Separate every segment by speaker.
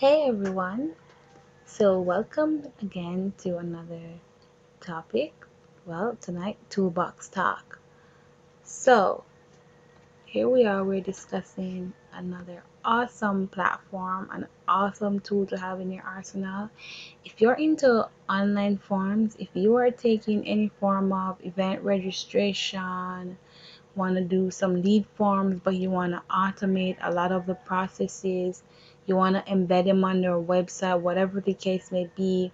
Speaker 1: Hey everyone, so welcome again to another topic. Well, tonight, Toolbox Talk. So, here we are, we're discussing another awesome platform, an awesome tool to have in your arsenal. If you're into online forms, if you are taking any form of event registration, want to do some lead forms, but you want to automate a lot of the processes, you want to embed them on your website, whatever the case may be,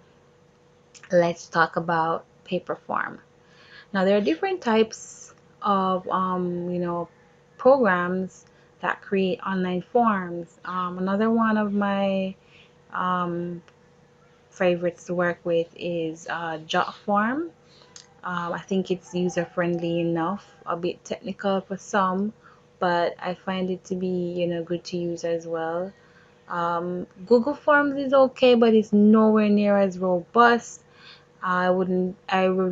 Speaker 1: let's talk about Paperform. Now, there are different types of, programs that create online forms. Another one of my um, favorites to work with is Jotform. I think it's user friendly enough, a bit technical for some, but I find it to be, good to use as well. Google Forms is okay, but it's nowhere near as robust. I would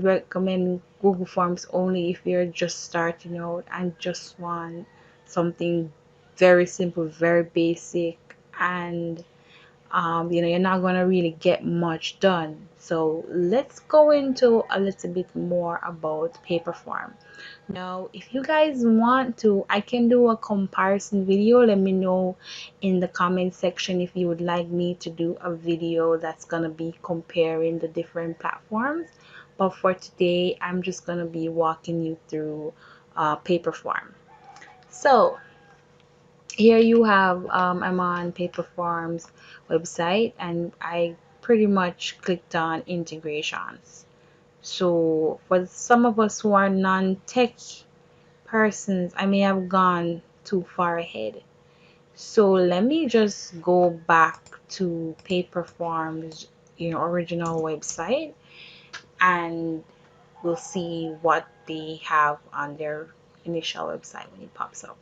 Speaker 1: recommend Google Forms only if you're just starting out and just want something very simple, very basic, and you're not going to really get much done. So let's go into a little bit more about Paperform. Now, if you guys want to, I can do a comparison video. Let me know in the comment section if you would like me to do a video that's going to be comparing the different platforms. But for today, I'm just going to be walking you through Paperform. So, here you have I'm on Paperform's website and I pretty much clicked on integrations. So for some of us who are non-tech persons, I may have gone too far ahead. So let me just go back to Paperform's original website, and we'll see what they have on their initial website when it pops up.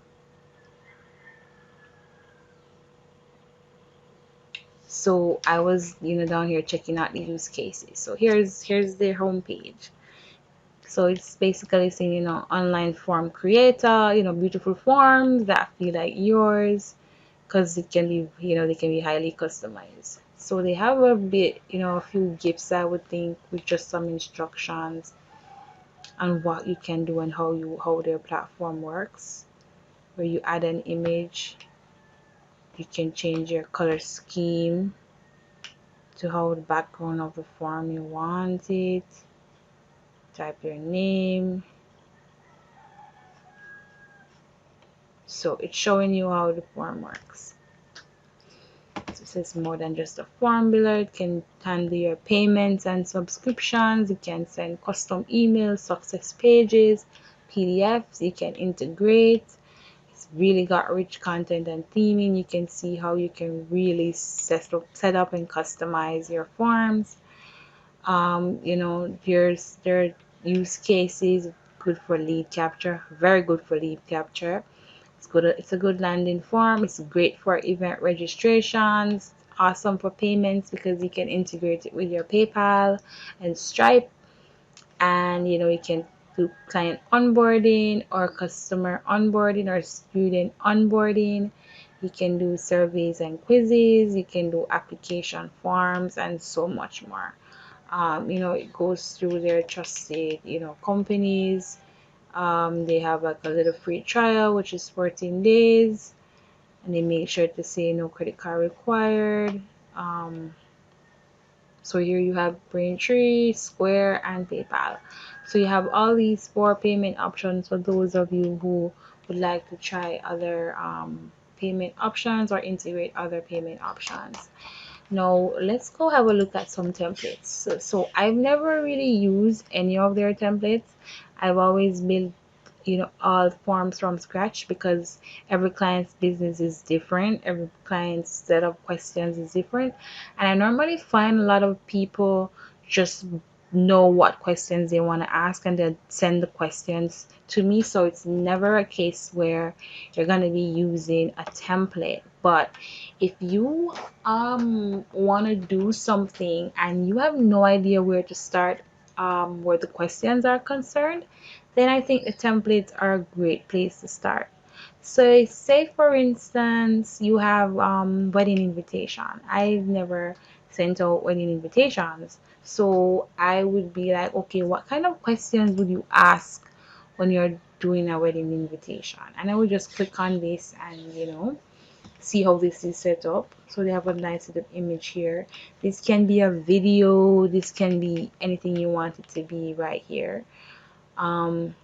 Speaker 1: So I was down here checking out the use cases. So here's their homepage. So it's basically saying, online form creator, beautiful forms that feel like yours, because it can be, they can be highly customized. So they have a bit, a few gifts, I would think, with just some instructions on what you can do and how their platform works. Where you add an image, you can change your color scheme to how the background of the form you want it. Type your name. So it's showing you how the form works. So it says more than just a form builder. It can handle your payments and subscriptions. It can send custom emails, success pages, PDFs. You can integrate. It's really got rich content and theming. You can see how you can really set up and customize your forms. Their use cases good for lead capture, very good for lead capture. It's a good landing form. It's great for event registrations. Awesome for payments because you can integrate it with your PayPal and Stripe, and you can do client onboarding or customer onboarding or student onboarding. You can do surveys and quizzes. You can do application forms and so much more. It goes through their trusted, companies. They have like a little free trial, which is 14 days, and they make sure to say no credit card required. Um, so here you have Braintree, Square, and PayPal. So you have all these four payment options for those of you who would like to try other payment options or integrate other payment options. Now let's go have a look at some templates. So I've never really used any of their templates. I've always built all forms from scratch because every client's business is different, every client's set of questions is different, and I normally find a lot of people just know what questions they want to ask and then send the questions to me. So it's never a case where you're going to be using a template. But if you want to do something and you have no idea where to start, where the questions are concerned, then I think the templates are a great place to start. So say for instance you have wedding invitation. I've never sent out wedding invitations. So I would be like, okay, what kind of questions would you ask when you're doing a wedding invitation? And I would just click on this and see how this is set up. So they have a nice little image here. This can be a video, this can be anything you want it to be right here. Um,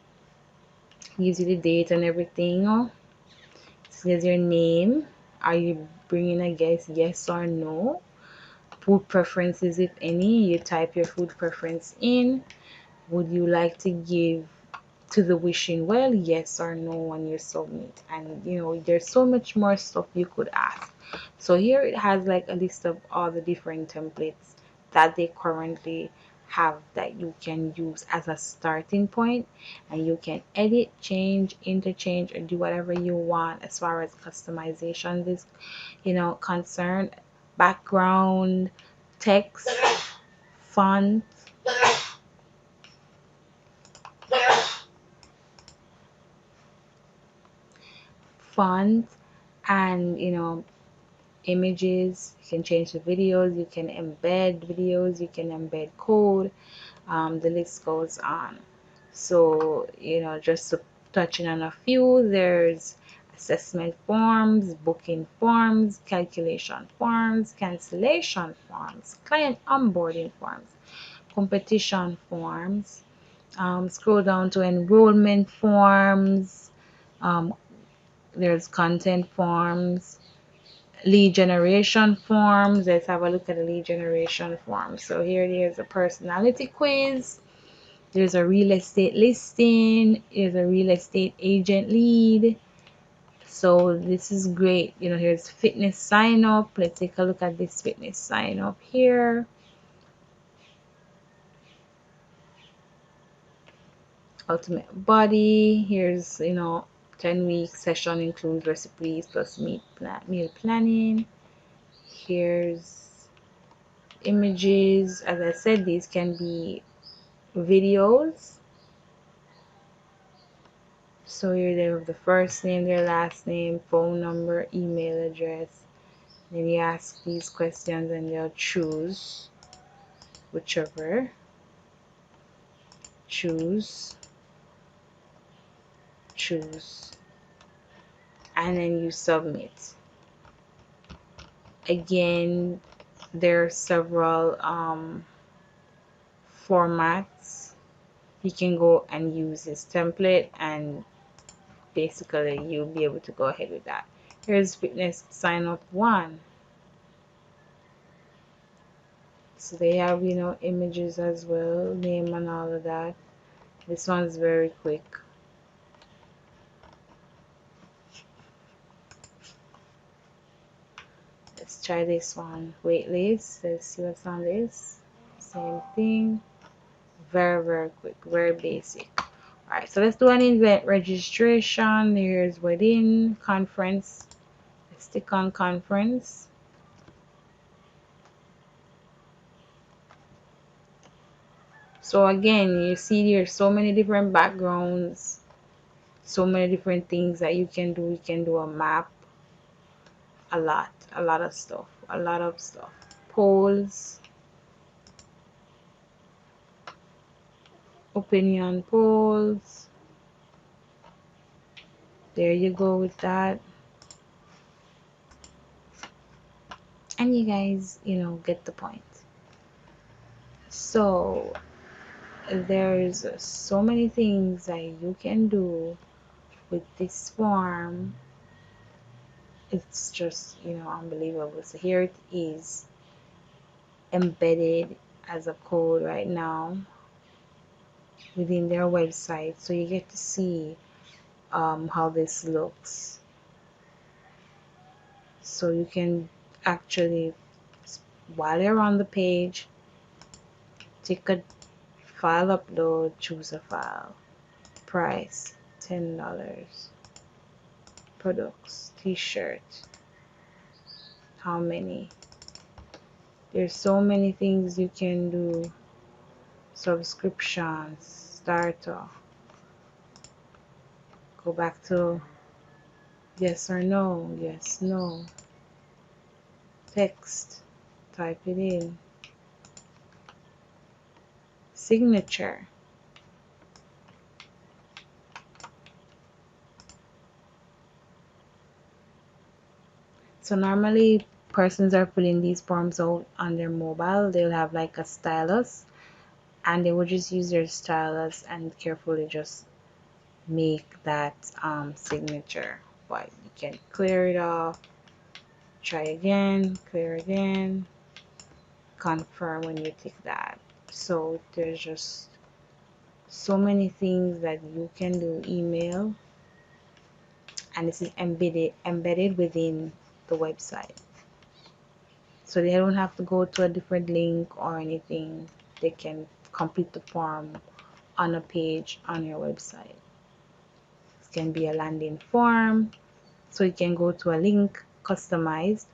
Speaker 1: Gives you the date and everything. Says your name. Are you bringing a guest? Yes or no. Food preferences, if any. You type your food preference in. Would you like to give to the wishing well? Yes or no when you submit. And there's so much more stuff you could ask. So here it has like a list of all the different templates that they currently have that you can use as a starting point, and you can edit, change, interchange, or do whatever you want as far as customization is concerned. Background, text, font, font, and images. You can change the videos, you can embed videos, you can embed code. The list goes on. So just to touching on a few, there's assessment forms, booking forms, calculation forms, cancellation forms, client onboarding forms, competition forms. Scroll down to enrollment forms. um, there's content forms, lead generation forms. Let's have a look at the lead generation forms. So here there's a personality quiz, there's a real estate listing, there's a real estate agent lead. So this is great. Here's fitness sign up. Let's take a look at this fitness sign up here. Ultimate body. Here's 10-week session includes recipes plus meal planning. Here's images. As I said, these can be videos. So here they have the first name, their last name, phone number, email address. Then you ask these questions and they'll choose whichever. Choose, choose, and then you submit. Again, there are several formats. You can go and use this template, and basically you'll be able to go ahead with that. Here's fitness sign up one. So they have images as well, name and all of that. This one's very quick. Let's try this one. Waitlist. Let's see what's on this. Same thing. Very, very quick. Very basic. Alright, so let's do an event registration. Here's wedding conference. Let's click on conference. So again, you see there's so many different backgrounds, so many different things that you can do. You can do a map, a lot of stuff, a lot of stuff. Polls, opinion polls. There you go with that. And you guys, get the point. So there's so many things that you can do with this form. It's just unbelievable. So here it is, embedded as a code right now within their website, so you get to see how this looks. So you can actually, while you're on the page, take a file upload, choose a file, price $10, products, t-shirt, how many. There's so many things you can do. Subscriptions, starter, go back to Yes or no, yes, no, text, type it in, signature. So normally persons are filling these forms out on their mobile. They'll have like a stylus and they will just use their stylus and carefully just make that signature. But you can clear it off, try again, clear again, confirm when you tick that. So there's just so many things that you can do email, and this is embedded within the website. So they don't have to go to a different link or anything. They can complete the form on a page on your website. It can be a landing form, so you can go to a link customized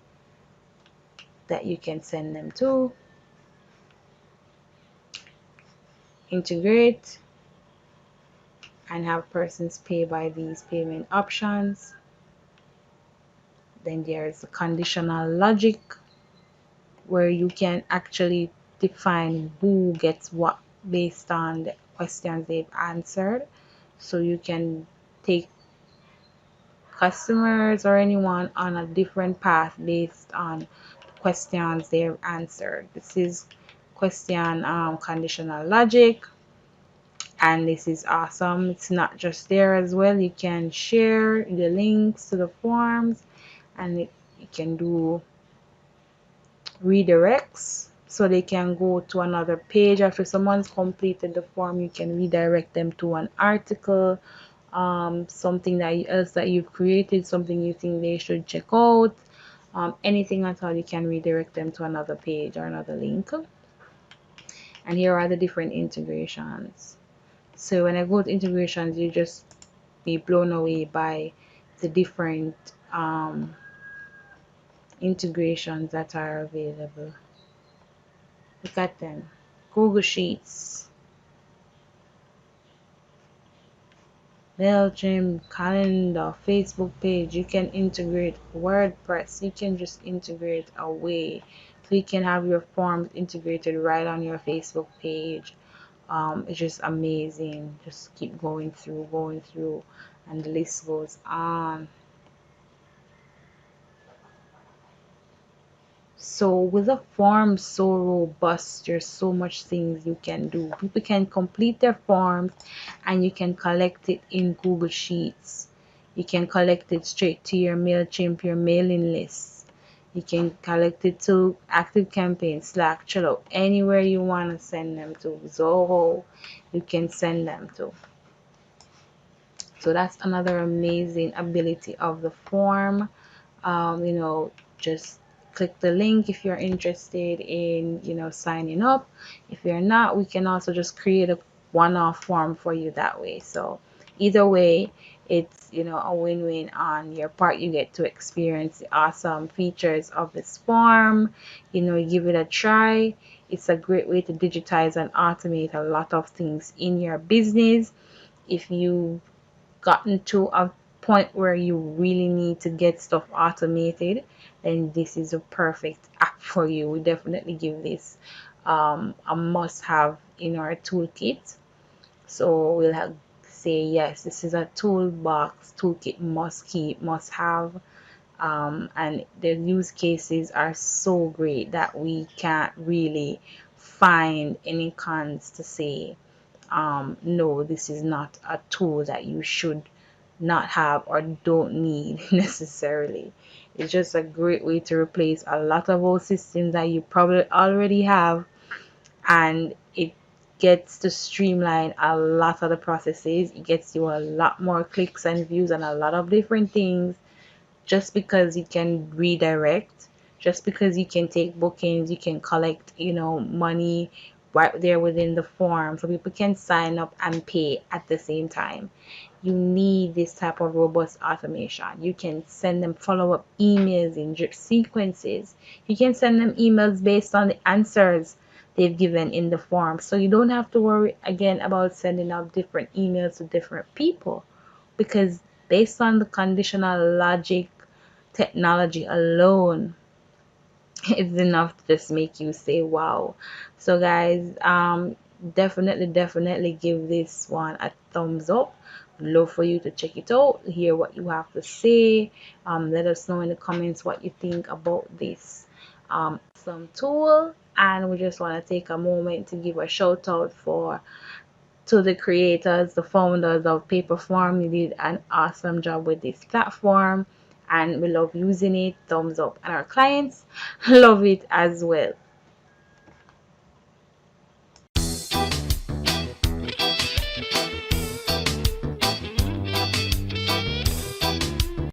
Speaker 1: that you can send them to, integrate, and have persons pay by these payment options. Then there's the conditional logic where you can actually define who gets what based on the questions they've answered. So you can take customers or anyone on a different path based on questions they've answered. This is question conditional logic, and this is awesome. It's not just there as well. You can share the links to the forms, and you can do redirects so they can go to another page after someone's completed the form. You can redirect them to an article, something else that you've created, something you think they should check out, anything at all. You can redirect them to another page or another link. And here are the different integrations. So when I go to integrations, you just be blown away by the different integrations that are available. Look at them. Google Sheets, MailChimp, Calendar, Facebook page. You can integrate WordPress. You can just integrate away. So you can have your forms integrated right on your Facebook page. It's just amazing. Just keep going through, and the list goes on. So with a form so robust, there's so much things you can do. People can complete their forms and you can collect it in Google Sheets. You can collect it straight to your MailChimp, your mailing list. You can collect it to ActiveCampaign, Slack, Trello, anywhere you want to send them to. Zoho, you can send them to. So that's another amazing ability of the form. Just click the link if you're interested in, signing up. If you're not, we can also just create a one-off form for you that way. So either way, it's, a win-win on your part. You get to experience the awesome features of this form. You give it a try. It's a great way to digitize and automate a lot of things in your business. If you gotten to a point where you really need to get stuff automated, then this is a perfect app for you. We definitely give this a must have in our toolkit. So we'll say yes, this is a toolbox toolkit must keep, must have. And the use cases are so great that we can't really find any cons to say no, this is not a tool that you should not have or don't need necessarily. It's just a great way to replace a lot of old systems that you probably already have, and it gets to streamline a lot of the processes. It gets you a lot more clicks and views and a lot of different things, just because you can redirect, just because you can take bookings, you can collect, money right there within the form. So people can sign up and pay at the same time. You need this type of robust automation. You can send them follow-up emails in sequences. You can send them emails based on the answers they've given in the form. So you don't have to worry again about sending out different emails to different people, because based on the conditional logic technology alone is enough to just make you say wow. So guys, definitely give this one a thumbs up. Love for you to check it out, hear what you have to say. Let us know in the comments what you think about this some tool. And we just want to take a moment to give a shout out for to the creators, the founders of Paperform. You did an awesome job with this platform and we love using it. Thumbs up. And our clients love it as well.